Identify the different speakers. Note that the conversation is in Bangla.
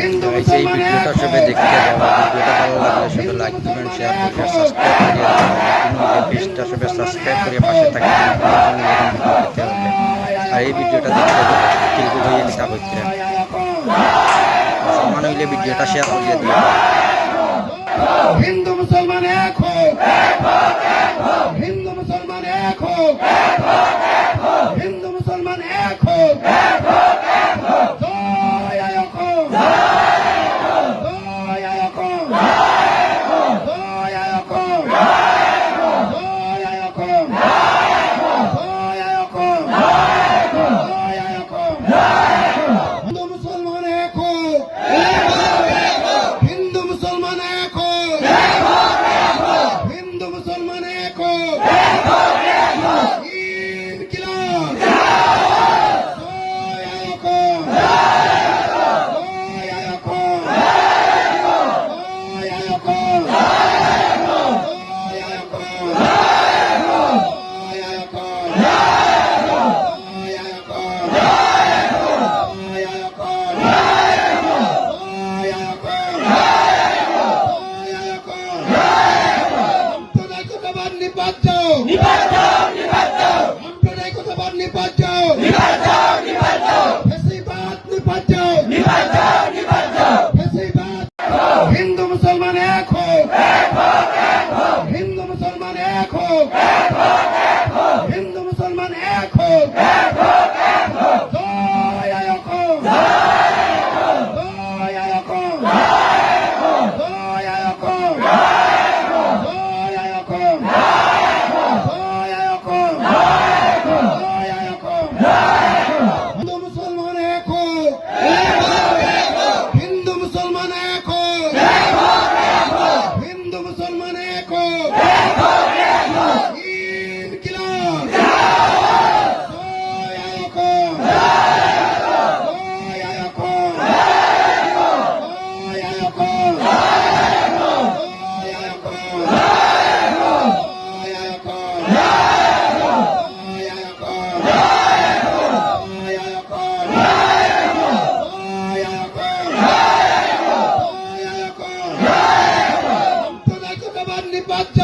Speaker 1: এই ভিডিওটা সবাই দেখতে যাওয়া, ভিডিওটা ভালো লাগলে সবাই লাইক দিবেন, শেয়ার করবেন, সাবস্ক্রাইব করে পেজটা সবাই সাবস্ক্রাইব করে পাশে থাকবেন পেতে হবে। আর এই ভিডিওটা দেখতে কিন্তু হয়ে লিখা হচ্ছে মুসলমান হইলে ভিডিওটা শেয়ার করিয়ে দিবে।
Speaker 2: হিন্দু মুসলমান এক হোক, হিন্দু মুসলমান এক হোক, হিন্দু মুসলমান এক হোক। জয় আয়কম, জয় আয়কম, জয় আয়কম, জয় আয়কম, জয় আয়কম, জয় আয়কম। হিন্দু মুসলমান এক হোক, হিন্দু মুসলমান এক হোক, হিন্দু মুসলমান এক হোক। ইনকিলাব, জয় আয়কম, জয় আয়কম, জয় আয়কম, জয় আয়কম, জয় আয়কম, জয় আয়কম, জয় আয়কম, সাম্প্রদায়িকতাবাদ নিপাত যাও, সাম্প্রদায়িকতাবাদ নিপাত যাও, ফ্যাসিবাদ নিপাত যাও, ফ্যাসিবাদ। হিন্দু মুসলমান এক হোক, হিন্দু মুসলমান এক হোক, হিন্দু মুসলমান এক হোক। জয় আয়কম, জয় আয়কম, জয় আয়কম, জয় আয়কম, জয় আয়কম, জয় আয়কম। হিন্দু মুসলমান এক হোক, হিন্দু মুসলমান এক হোক, হিন্দু মুসলমান এক হোক। ইনকিলাব, জয় আয়কম, জয় আয়কম, জয় আয়কম, জয় আয়কম, জয় আয়কম, জয় আয়কম, জয় আয়কম, জয় আয়কম, জয় আয়কম, জয় আয়কম। সাম্প্রদায়িকতাবাদ নিপাত যাও,